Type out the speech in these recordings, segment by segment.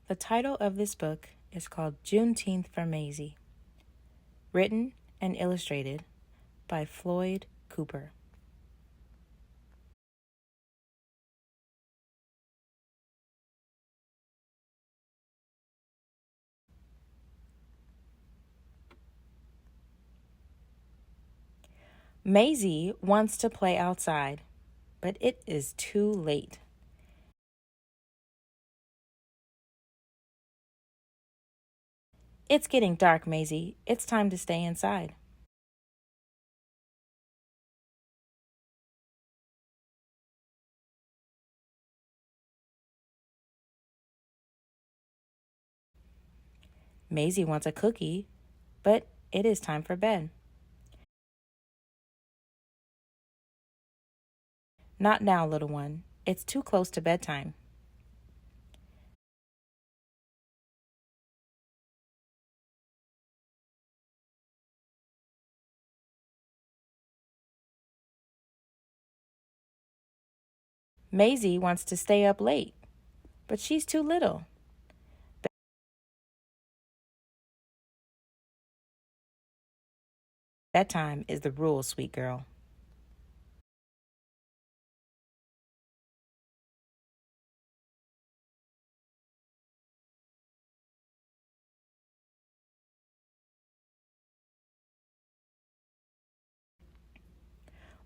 The title of this book is called Juneteenth for Mazie, written and illustrated by Floyd Cooper. Mazie wants to play outside, but it is too late. It's getting dark, Mazie. It's time to stay inside. Mazie wants a cookie, but it is time for bed. Not now, little one. It's too close to bedtime. Mazie wants to stay up late, but she's too little. Bedtime is the rule, sweet girl.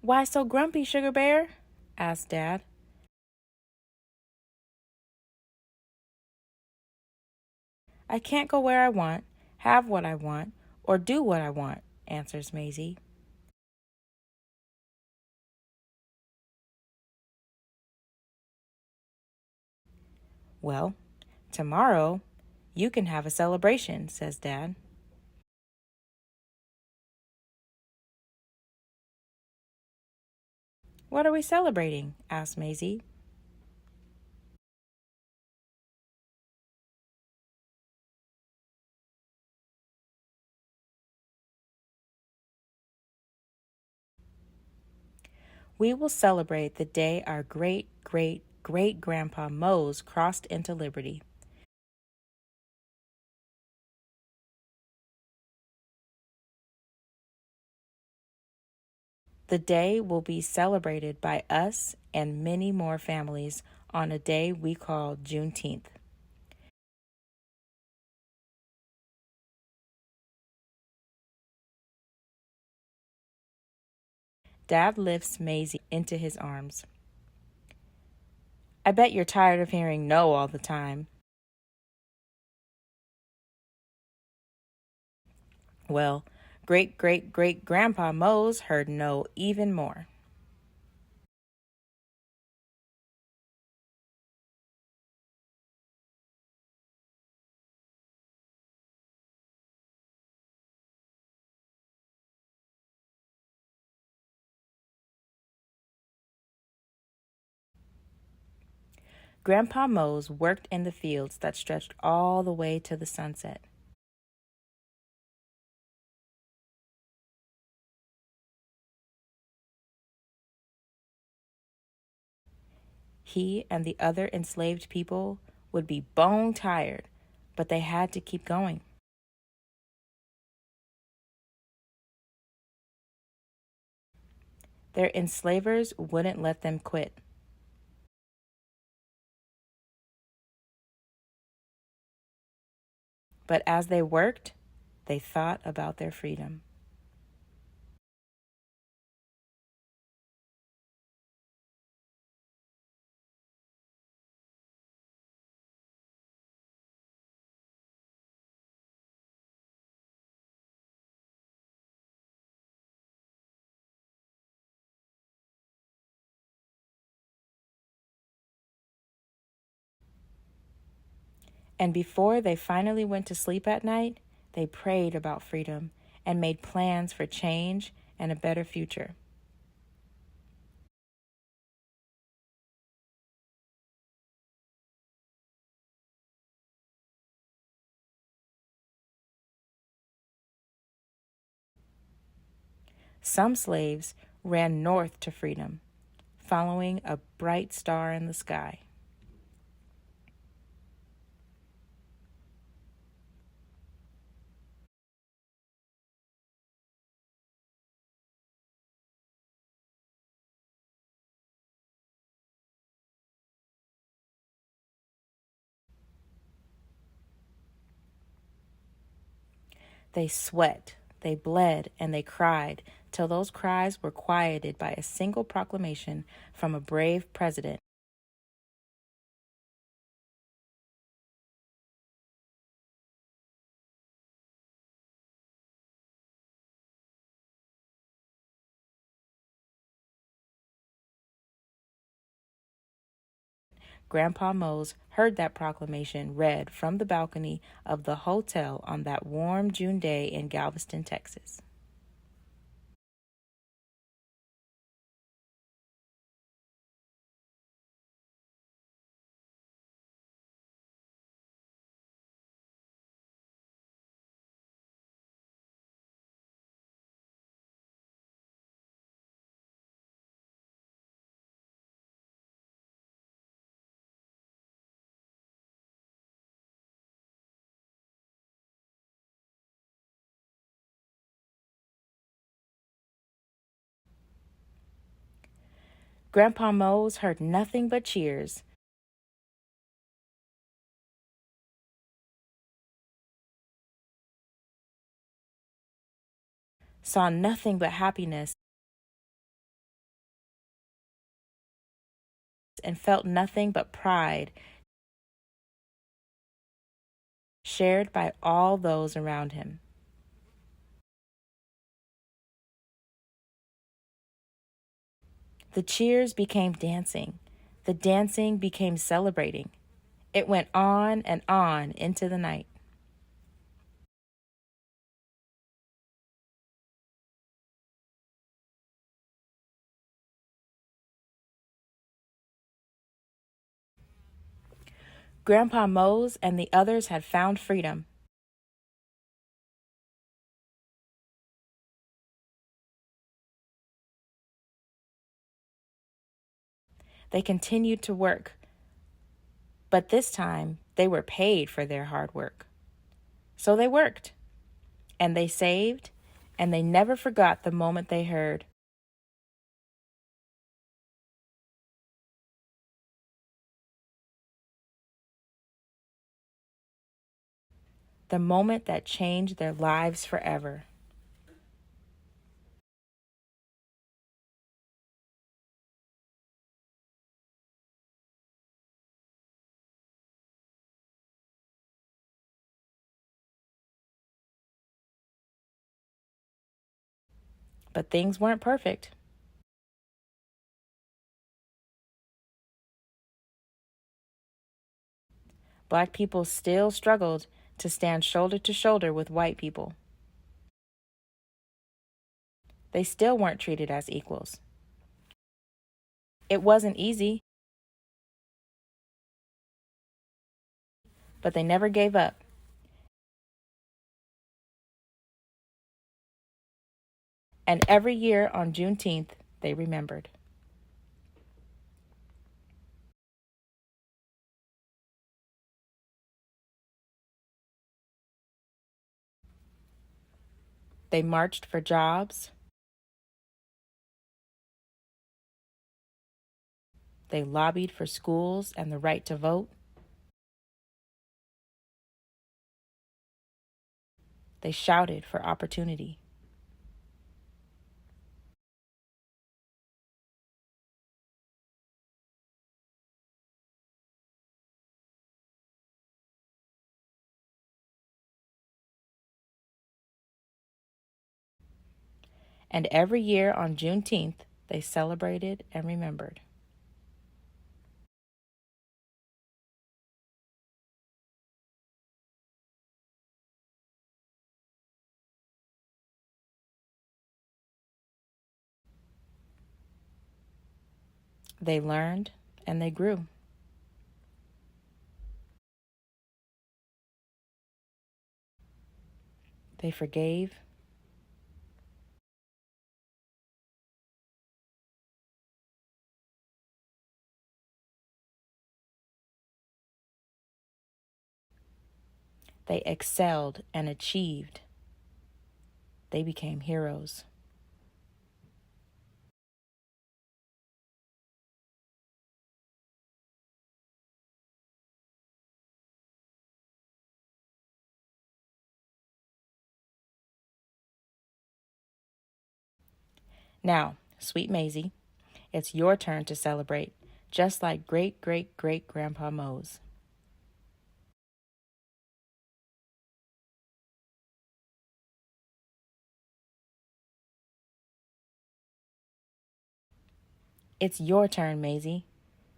Why so grumpy, Sugar Bear? Asked Dad. I can't go where I want, have what I want, or do what I want, answers Mazie. Well, tomorrow you can have a celebration, says Dad. What are we celebrating? Asks Mazie. We will celebrate the day our great-great-great-grandpa Mose crossed into liberty. The day will be celebrated by us and many more families on a day we call Juneteenth. Dad lifts Mazie into his arms. I bet you're tired of hearing no all the time. Well, great-great-great-grandpa Mose heard no even more. Grandpa Mose worked in the fields that stretched all the way to the sunset. He and the other enslaved people would be bone tired, but they had to keep going. Their enslavers wouldn't let them quit. But as they worked, they thought about their freedom. And before they finally went to sleep at night, they prayed about freedom and made plans for change and a better future. Some slaves ran north to freedom, following a bright star in the sky. They sweat, they bled, and they cried till those cries were quieted by a single proclamation from a brave president. Grandpa Mose heard that proclamation read from the balcony of the hotel on that warm June day in Galveston, Texas. Grandpa Mose heard nothing but cheers. Saw nothing but happiness, and felt nothing but pride shared by all those around him. The cheers became dancing. The dancing became celebrating. It went on and on into the night. Grandpa Mose and the others had found freedom. They continued to work, but this time they were paid for their hard work. So they worked, and they saved, and they never forgot the moment they heard, the moment that changed their lives forever. But things weren't perfect. Black people still struggled to stand shoulder to shoulder with white people. They still weren't treated as equals. It wasn't easy, but they never gave up. And every year on Juneteenth, they remembered. They marched for jobs. They lobbied for schools and the right to vote. They shouted for opportunity. And every year on Juneteenth, they celebrated and remembered. They learned and they grew. They forgave. They excelled and achieved. They became heroes. Now, sweet Mazie, it's your turn to celebrate, just like great-great-great-grandpa Mose. It's your turn, Mazie,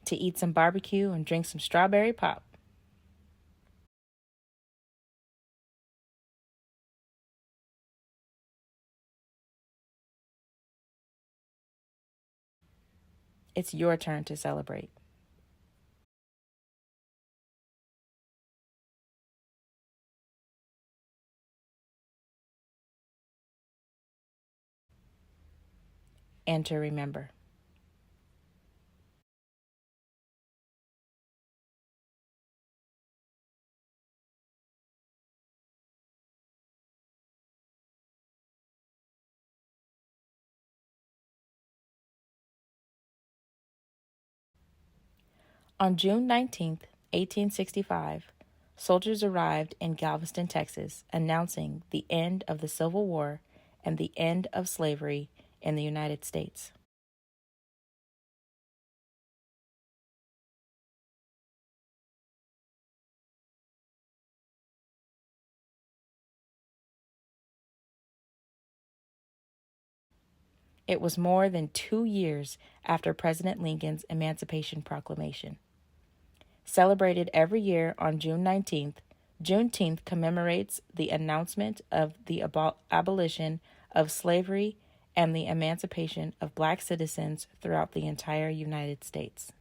to eat some barbecue and drink some strawberry pop. It's your turn to celebrate. And to remember. On June 19th, 1865, soldiers arrived in Galveston, Texas, announcing the end of the Civil War and the end of slavery in the United States. It was more than 2 years after President Lincoln's Emancipation Proclamation. Celebrated every year on June 19th, Juneteenth commemorates the announcement of the abolition of slavery and the emancipation of Black citizens throughout the entire United States.